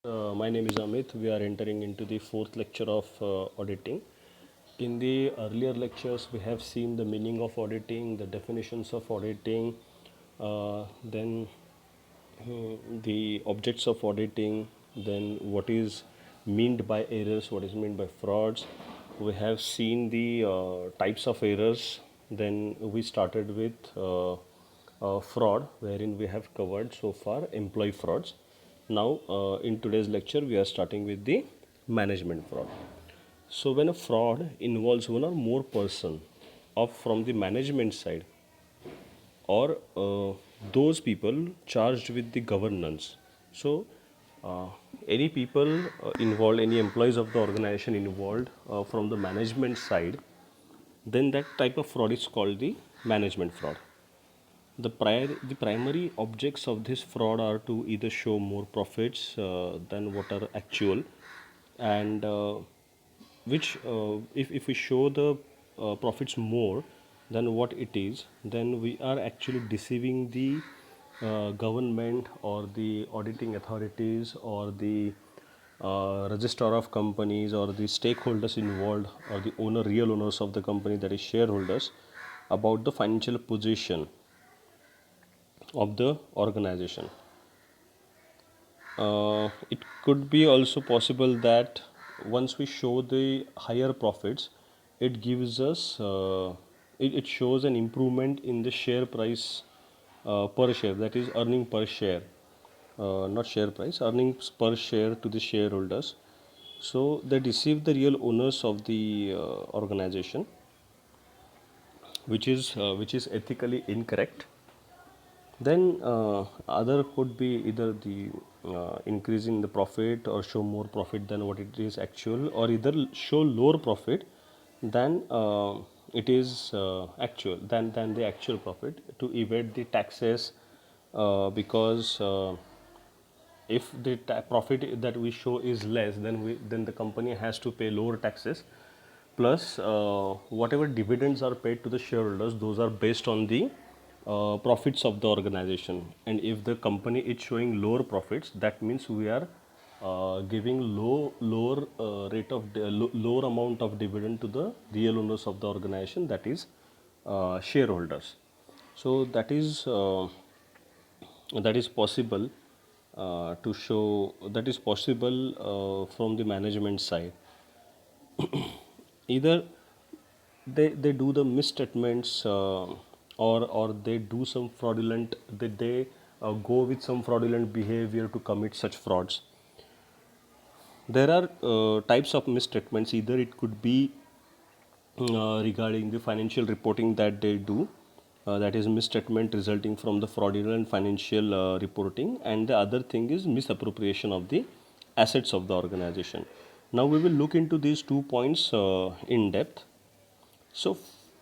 My name is Amit. We are entering into the fourth lecture of auditing. In the earlier lectures, we have seen the meaning of auditing, the definitions of auditing, then the objects of auditing, then what is meant by errors, what is meant by frauds. We have seen the types of errors. Then we started with fraud, wherein we have covered so far employee frauds. Now, in today's lecture, we are starting with the management fraud. So, when a fraud involves one or more person of from the management side, or those people charged with the governance. So, uh, any people involved, any employees of the organization involved from the management side, then that type of fraud is called the management fraud. The primary objects of this fraud are to either show more profits than what are actual, and if we show the profits more than what it is, then we are actually deceiving the government or the auditing authorities or the registrar of companies or the stakeholders involved or the real owners of the company, that is shareholders, about the financial position of the organization. It could be also possible that once we show the higher profits, it gives us it shows an improvement in the share price per share, that is earning per share, not share price, earnings per share to the shareholders. So they deceive the real owners of the organization, which is ethically incorrect. Then other could be either the increase in the profit or show more profit than what it is actual, or either show lower profit than it is actual than the actual profit to evade the taxes, because if the profit that we show is less, then the company has to pay lower taxes, plus whatever dividends are paid to the shareholders, those are based on the profits of the organization. And if the company is showing lower profits, that means we are giving lower rate of lower amount of dividend to the real owners of the organization, that is shareholders. So that is possible to show, that is possible from the management side. Either they do the misstatements, or they do some fraudulent, they go with some fraudulent behavior to commit such frauds. There are types of misstatements. Either it could be regarding the financial reporting that they do, that is misstatement resulting from the fraudulent financial reporting, and the other thing is misappropriation of the assets of the organization. Now we will look into these 2 points in depth. So,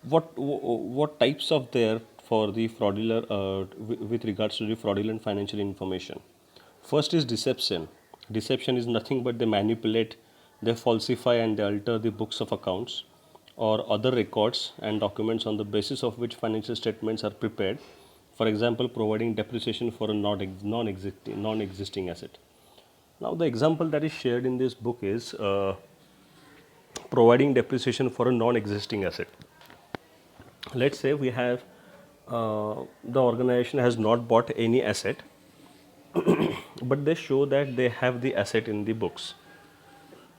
what types of there for the fraudulent with regards to the fraudulent financial information? First is deception. Deception is nothing but they manipulate, they falsify, and they alter the books of accounts or other records and documents on the basis of which financial statements are prepared. For example, providing depreciation for a non-existing asset. Now, the example that is shared in this book is providing depreciation for a non-existing asset. Let's say we have the organization has not bought any asset, but they show that they have the asset in the books.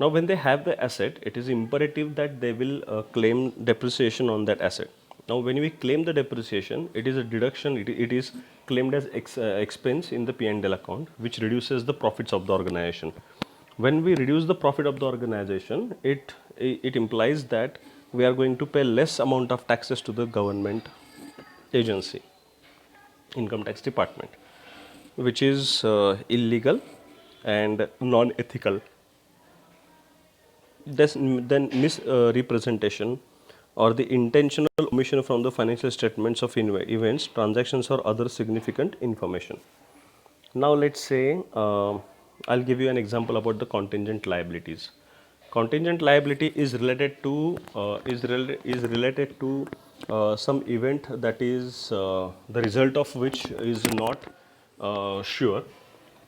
Now, when they have the asset, it is imperative that they will claim depreciation on that asset. Now, when we claim the depreciation, it is a deduction, it is claimed as expense in the P&L account, which reduces the profits of the organization. When we reduce the profit of the organization, it implies that we are going to pay less amount of taxes to the government agency, income tax department, which is illegal and non-ethical. Then misrepresentation or the intentional omission from the financial statements of events, transactions, or other significant information. Now let's say I'll give you an example about the contingent liabilities. Contingent liability is related to some event that is the result of which is not sure.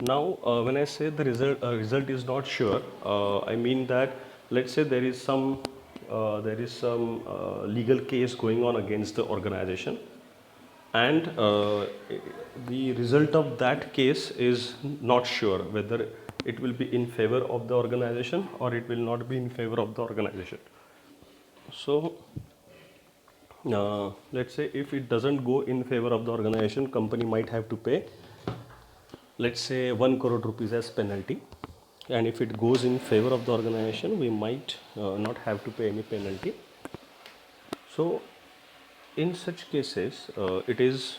Now, when I say the result is not sure, I mean that let's say there is some legal case going on against the organization, and the result of that case is not sure whether it will be in favor of the organization or it will not be in favor of the organization. So, let's say if it doesn't go in favor of the organization, company might have to pay, let's say, 1 crore rupees as penalty. And if it goes in favor of the organization, we might not have to pay any penalty. So, in such cases, it is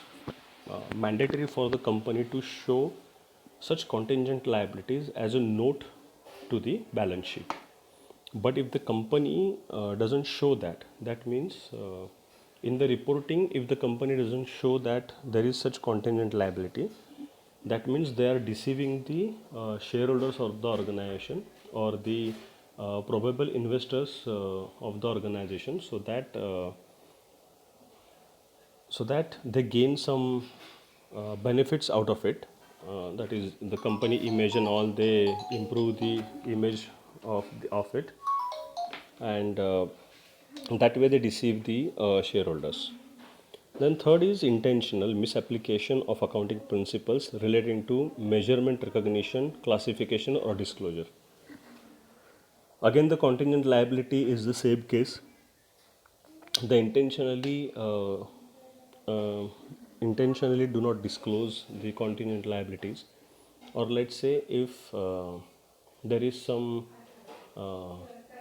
mandatory for the company to show such contingent liabilities as a note to the balance sheet. But if the company doesn't show that, that means in the reporting, if the company doesn't show that there is such contingent liability, that means they are deceiving the shareholders of the organization or the probable investors of the organization, so that they gain some benefits out of it. That is the company image and all. They improve the image of it, and that way they deceive the shareholders. Then third is intentional misapplication of accounting principles relating to measurement, recognition, classification, or disclosure. Again, the contingent liability is the same case. They intentionally do not disclose the contingent liabilities, or let's say if there is some uh,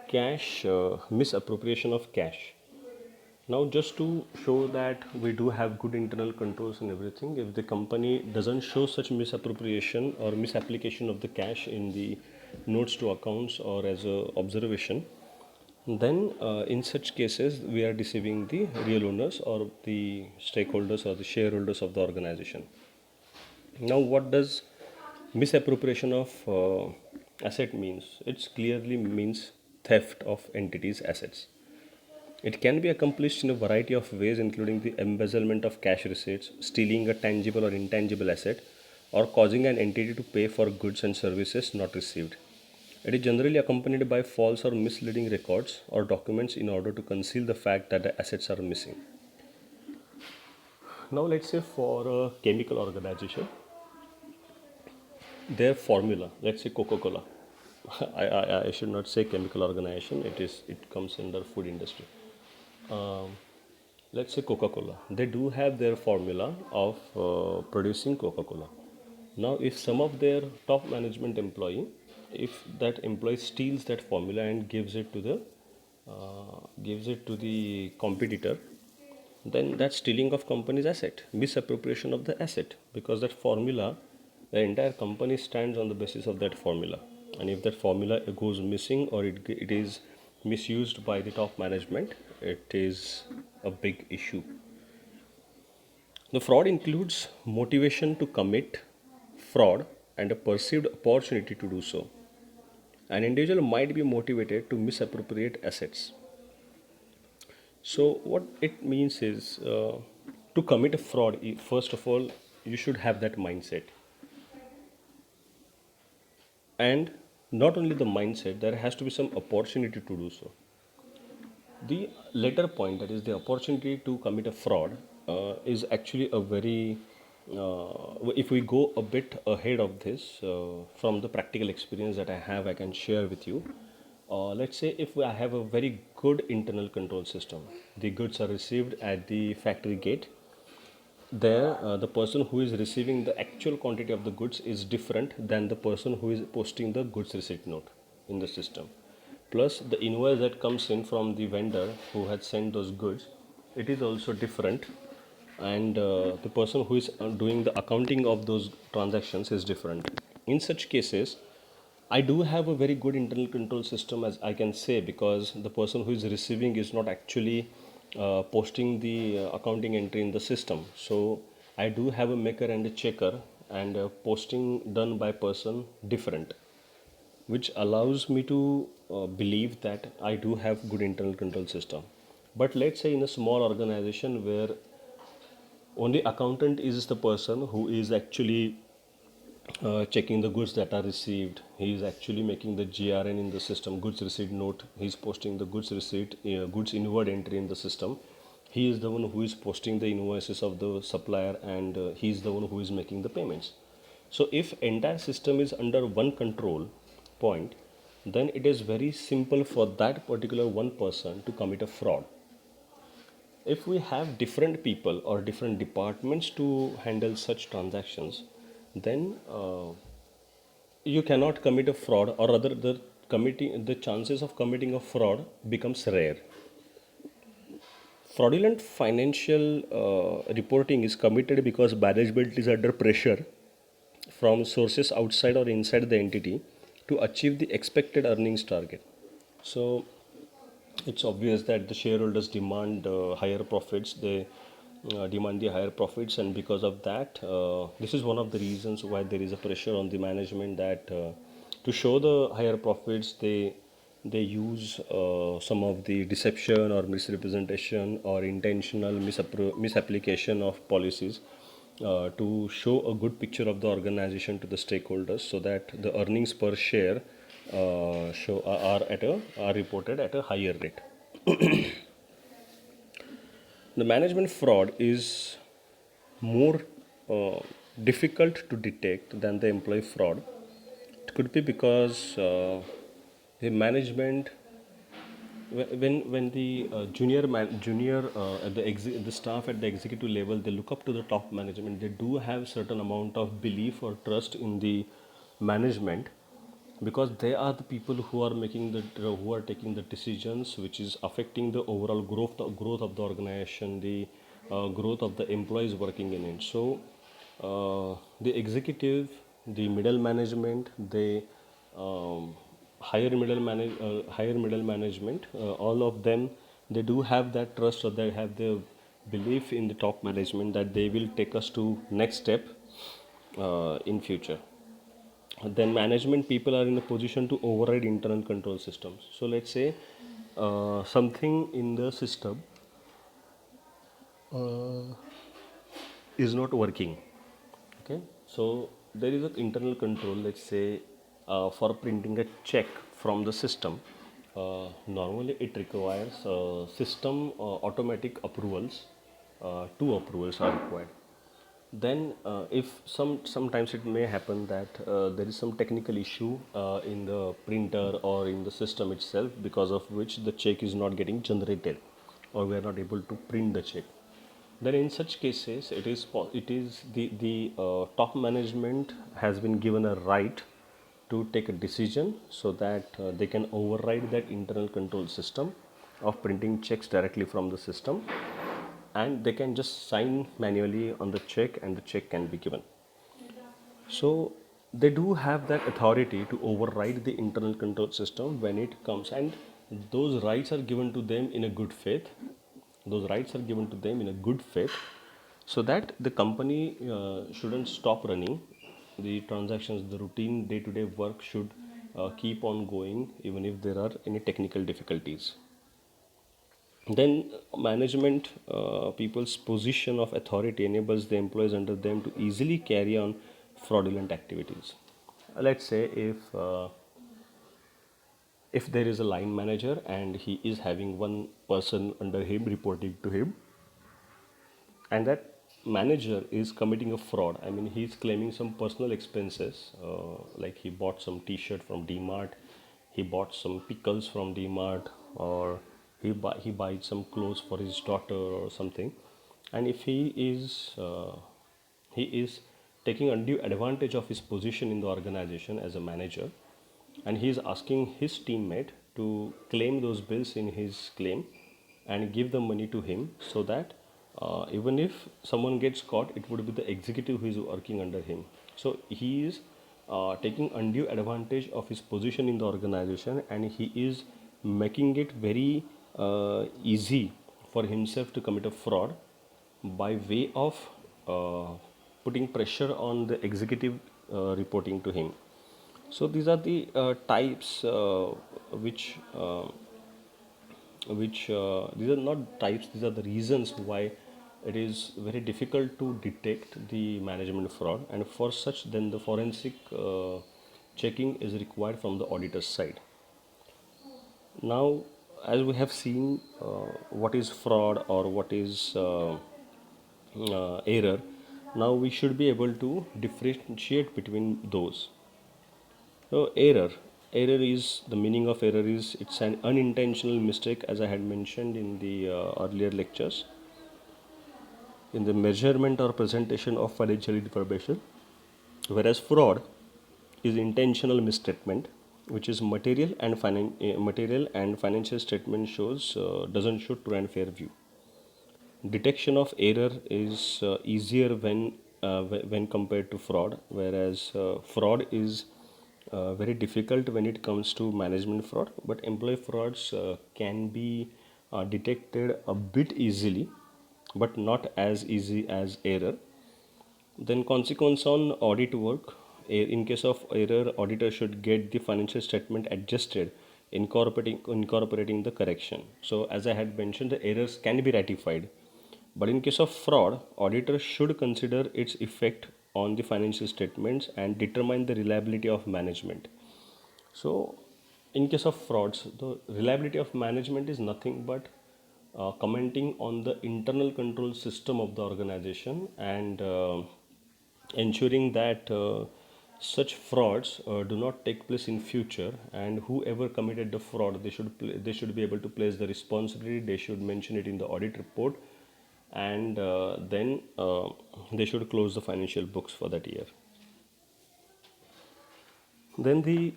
cash misappropriation of cash. Now, just to show that we do have good internal controls and everything, if the company doesn't show such misappropriation or misapplication of the cash in the notes to accounts or as a observation, then in such cases we are deceiving the real owners or the stakeholders or the shareholders of the organization. Now, what does misappropriation of asset means? It clearly means theft of entities' assets. It can be accomplished in a variety of ways, including the embezzlement of cash receipts, stealing a tangible or intangible asset, or causing an entity to pay for goods and services not received. It is generally accompanied by false or misleading records or documents in order to conceal the fact that the assets are missing. Now, let's say for a chemical organization, their formula, let's say Coca Cola. I should not say chemical organization, it comes under food industry. Um, let's say Coca Cola. They do have their formula of producing Coca Cola. Now, if some of their top management employee, if that employee steals that formula and gives it to the competitor, then that's stealing of company's asset, misappropriation of the asset, because that formula, the entire company stands on the basis of that formula. And if that formula goes missing or it is misused by the top management, it is a big issue. The fraud includes motivation to commit fraud and a perceived opportunity to do so. An individual might be motivated to misappropriate assets. So, what it means is to commit a fraud, first of all, you should have that mindset. And not only the mindset, there has to be some opportunity to do so. The later point, that is the opportunity to commit a fraud, is actually a very, if we go a bit ahead of this, from the practical experience that I have, I can share with you. Let's say if I have a very good internal control system, the goods are received at the factory gate. There, the person who is receiving the actual quantity of the goods is different than the person who is posting the goods receipt note in the system. Plus, the invoice that comes in from the vendor who had sent those goods, it is also different, and the person who is doing the accounting of those transactions is different. In such cases, I do have a very good internal control system, as I can say, because the person who is receiving is not actually posting the accounting entry in the system. So I do have a maker and a checker, and posting done by person different, which allows me to believe that I do have good internal control system. But let's say in a small organization where only accountant is the person who is actually checking the goods that are received. He is actually making the GRN in the system, goods receipt note. He is posting the goods receipt, goods inward entry in the system. He is the one who is posting the invoices of the supplier, and he is the one who is making the payments. So if entire system is under one control point, then it is very simple for that particular one person to commit a fraud. If we have different people or different departments to handle such transactions, then you cannot commit a fraud, or rather the chances of committing a fraud becomes rare. Fraudulent financial reporting is committed because management is under pressure from sources outside or inside the entity to achieve the expected earnings target. So it's obvious that the shareholders demand higher profits. They demand the higher profits, and because of that, this is one of the reasons why there is a pressure on the management that to show the higher profits, they use some of the deception or misrepresentation or intentional misapplication of policies to show a good picture of the organization to the stakeholders, so that the earnings per share are reported at a higher rate. The management fraud is more uh, difficult to detect than the employee fraud. It could be because the management, when the junior the staff at the executive level, they look up to the top management, they do have certain amount of belief or trust in the management, because they are the people who are making the who are taking the decisions which is affecting the overall growth of the organization, the growth of the employees working in it. So the executive, the middle management, they higher middle management, all of them, they do have that trust, or they have the belief in the top management that they will take us to next step in future. Then management people are in a position to override internal control systems. So let's say something in the system is not working. Okay, so there is an internal control. Let's say for printing a check from the system, normally it requires system automatic approvals. Two approvals are required. Then if sometimes it may happen that there is some technical issue in the printer or in the system itself, because of which the check is not getting generated, or we are not able to print the check. Then in such cases, it is the top management has been given a right to take a decision, so that they can override that internal control system of printing checks directly from the system, and they can just sign manually on the check, and the check can be given. So they do have that authority to override the internal control system when it comes, and those rights are given to them in a good faith. Those rights are given to them in a good faith, so that the company shouldn't stop running. The transactions, the routine day-to-day work should keep on going, even if there are any technical difficulties. Then management people's position of authority enables the employees under them to easily carry on fraudulent activities. Let's say if there is a line manager and he is having one person under him reporting to him, and that manager is committing a fraud. I mean, he is claiming some personal expenses, like he bought some t-shirt from DMart, he bought some pickles from DMart, or he buys some clothes for his daughter or something. And if he is taking undue advantage of his position in the organization as a manager, and he is asking his teammate to claim those bills in his claim and give the money to him, so that even if someone gets caught, it would be the executive who is working under him. So he is taking undue advantage of his position in the organization, and he is making it very easy for himself to commit a fraud by way of uh, putting pressure on the executive reporting to him. So these are the types which these are not types, these are the reasons why it is very difficult to detect the management fraud, and for such then the forensic checking is required from the auditor's side. Now, as we have seen what is fraud or what is error, now we should be able to differentiate between those. So error is, the meaning of error is, it's an unintentional mistake, as I had mentioned in the earlier lectures, in the measurement or presentation of financial information, whereas fraud is intentional misstatement, which is material and financial statement shows doesn't show true and fair view. Detection of error is easier when compared to fraud, whereas fraud is very difficult when it comes to management fraud, but employee frauds can be detected a bit easily, but not as easy as error. Then consequence on audit work. In case of error, auditor should get the financial statement adjusted, incorporating the correction. So as I had mentioned, the errors can be rectified. But in case of fraud, auditor should consider its effect on the financial statements and determine the reliability of management. So, in case of frauds, the reliability of management is nothing but commenting on the internal control system of the organization and ensuring that such frauds do not take place in future, and whoever committed the fraud, they should be able to place the responsibility. They should mention it in the audit report, and then they should close the financial books for that year. Then the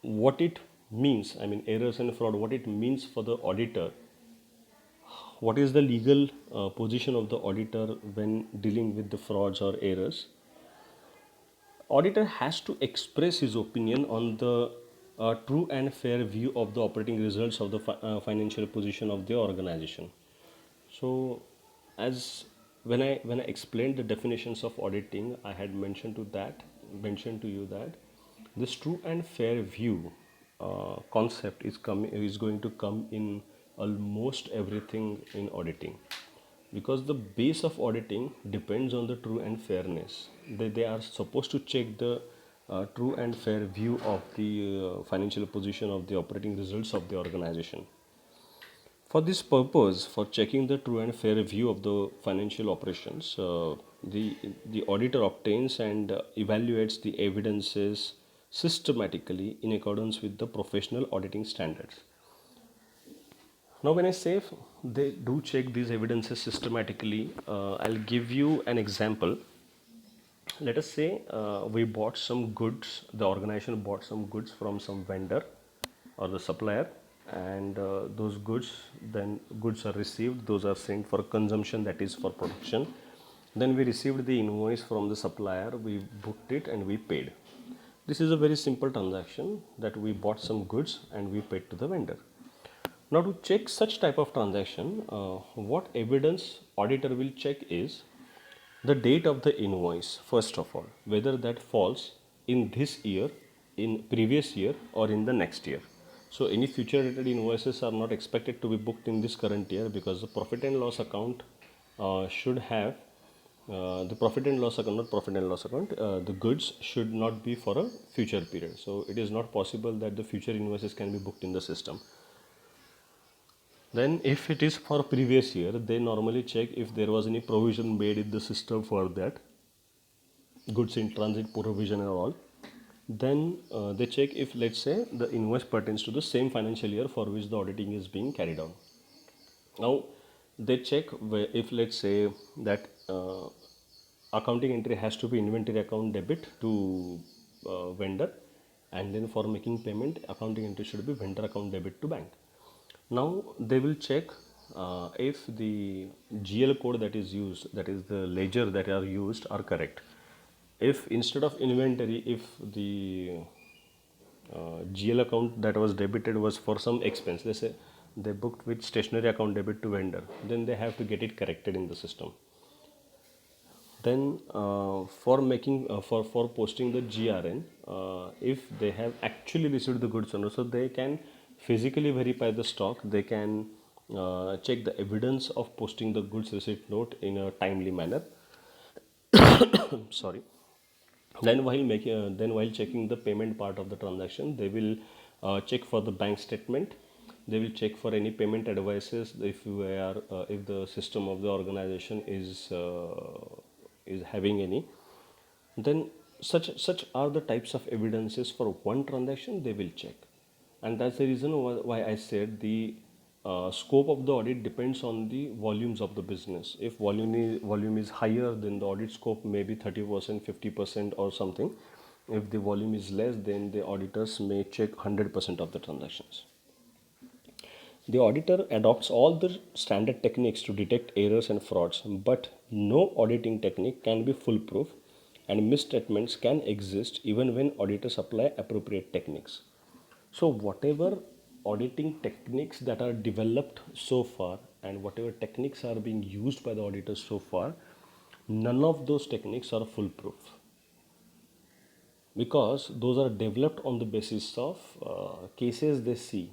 what it means, I mean errors and fraud, what it means for the auditor, what is the legal position of the auditor when dealing with the frauds or errors. Auditor has to express his opinion on the true and fair view of the operating results of the financial position of the organization. So, as when I explained the definitions of auditing, I had mentioned to you that this true and fair view concept is going to come in almost everything in auditing, because the base of auditing depends on the true and fairness. They are supposed to check the true and fair view of the financial position of the operating results of the organization. For this purpose, for checking the true and fair view of the financial operations, the auditor obtains and evaluates the evidences systematically in accordance with the professional auditing standards. Now, when I say they do check these evidences systematically, I'll give you an example. Let us say we bought some goods, the organization bought some goods from some vendor or the supplier, and those goods, then goods are received, those are sent for consumption, that is for production. Then we received the invoice from the supplier, we booked it and we paid. This is a very simple transaction, that we bought some goods and we paid to the vendor. Now, to check such type of transaction, what evidence auditor will check is the date of the invoice, first of all, whether that falls in this year, in previous year, or in the next year. So any future related invoices are not expected to be booked in this current year, because the profit and loss account should have the profit and loss account, not profit and loss account, the goods should not be for a future period. So it is not possible that the future invoices can be booked in the system. Then if it is for previous year, they normally check if there was any provision made in the system for that, goods in transit provision and all. Then they check if, let's say, the invoice pertains to the same financial year for which the auditing is being carried on. Now they check if, let's say, that accounting entry has to be inventory account debit to vendor, and then for making payment, accounting entry should be vendor account debit to bank. Now they will check if the GL code that is used, that is the ledger that are used, are correct. If instead of inventory, if the GL account that was debited was for some expense, let's say they booked with stationery account debit to vendor, then they have to get it corrected in the system. Then for making for posting the GRN, if they have actually received the goods or not, so they can physically verify the stock, they can check the evidence of posting the goods receipt note in a timely manner. Sorry. Then while checking the payment part of the transaction, they will check for the bank statement. They will check for any payment advices if the system of the organization is having any. Then such are the types of evidences for one transaction they will check, and that's the reason why I said the scope of the audit depends on the volumes of the business. If volume is higher, then the audit scope may be 30%, 50% or something. If the volume is less, then the auditors may check 100% of the transactions. The auditor adopts all the standard techniques to detect errors and frauds, but no auditing technique can be foolproof, and misstatements can exist even when auditors apply appropriate techniques. So, whatever auditing techniques that are developed so far and whatever techniques are being used by the auditors so far, none of those techniques are foolproof, because those are developed on the basis of cases they see.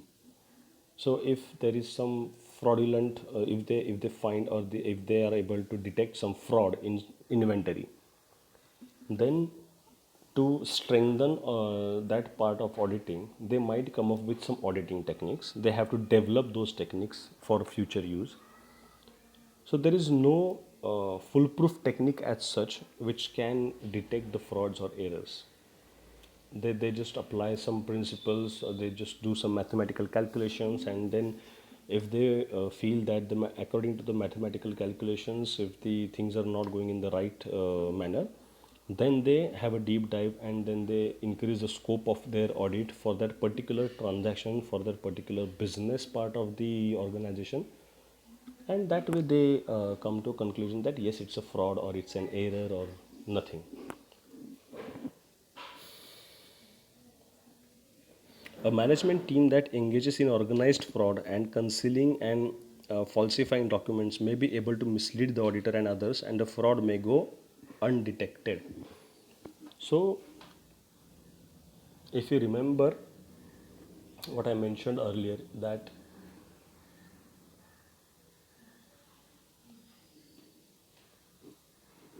So if there is some fraudulent, if they find, if they are able to detect some fraud in inventory, then to strengthen that part of auditing, they might come up with some auditing techniques. They have to develop those techniques for future use. So there is no foolproof technique as such which can detect the frauds or errors. They just apply some principles, or they just do some mathematical calculations, and then if they feel that according to the mathematical calculations, if the things are not going in the right manner, then they have a deep dive, and then they increase the scope of their audit for that particular transaction, for that particular business part of the organization, and that way they come to a conclusion that yes, it's a fraud or it's an error or nothing. A management team that engages in organized fraud and concealing and falsifying documents may be able to mislead the auditor and others, and the fraud may go undetected. So, if you remember what I mentioned earlier, that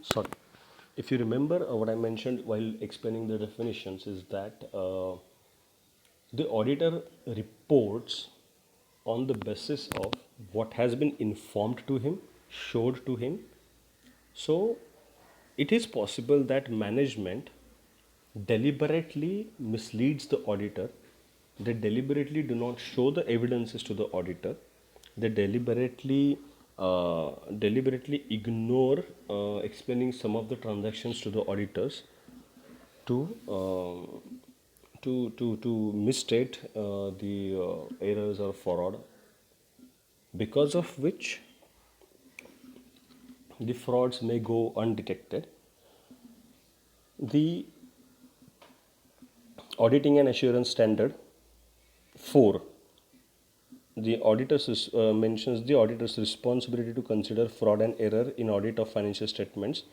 sorry, if you remember what I mentioned while explaining the definitions, is that the auditor reports on the basis of what has been informed to him, showed to him. So, it is possible that management deliberately misleads the auditor. They deliberately do not show the evidences to the auditor. They deliberately ignore explaining some of the transactions to the auditors to misstate the errors or fraud, because of which the frauds may go undetected. The auditing and assurance standard 4, the mentions the auditor's responsibility to consider fraud and error in audit of financial statements.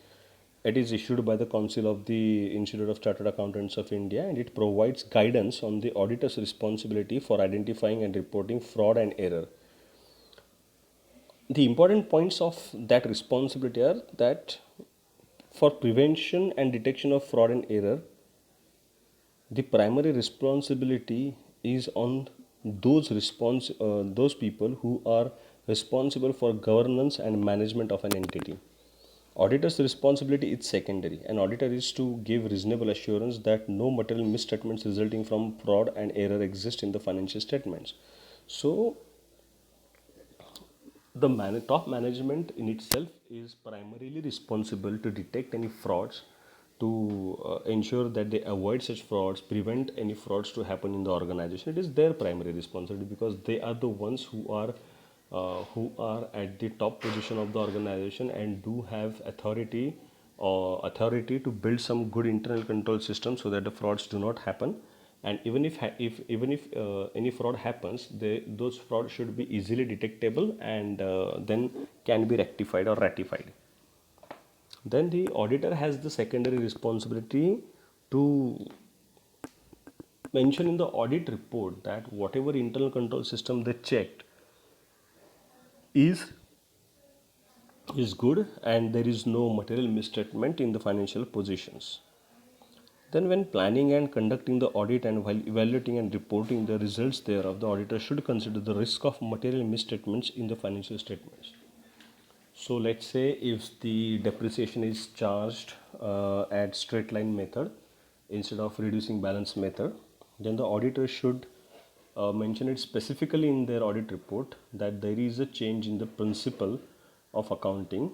It is issued by the Council of the Institute of Chartered Accountants of India, and it provides guidance on the auditor's responsibility for identifying and reporting fraud and error. The important points of that responsibility are that for prevention and detection of fraud and error, the primary responsibility is on those people who are responsible for governance and management of an entity. Auditor's responsibility is secondary. An auditor is to give reasonable assurance that no material misstatements resulting from fraud and error exist in the financial statements. So, the top management in itself is primarily responsible to detect any frauds, to ensure that they avoid such frauds, prevent any frauds to happen in the organization. It is their primary responsibility, because they are the ones who are at the top position of the organization and do have authority to build some good internal control system so that the frauds do not happen. And even if any fraud happens, those frauds should be easily detectable, and then can be rectified or ratified. Then the auditor has the secondary responsibility to mention in the audit report that whatever internal control system they checked, is is good and there is no material misstatement in the financial positions. Then, when planning and conducting the audit and while evaluating and reporting the results thereof, the auditor should consider the risk of material misstatements in the financial statements. So, let's say if the depreciation is charged at straight line method instead of reducing balance method, then the auditor should mention it specifically in their audit report that there is a change in the principle of accounting,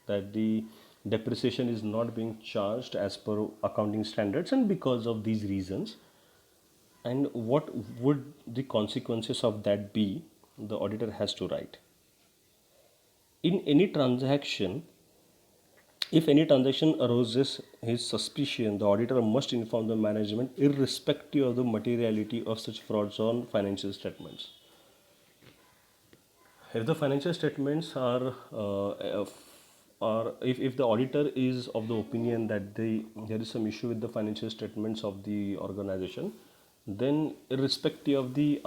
that the depreciation is not being charged as per accounting standards and because of these reasons, and what would the consequences of that be, the auditor has to write. In any transaction, if any transaction arouses his suspicion, the auditor must inform the management irrespective of the materiality of such frauds on financial statements. If the financial statements are if the auditor is of the opinion that there is some issue with the financial statements of the organization, then irrespective of the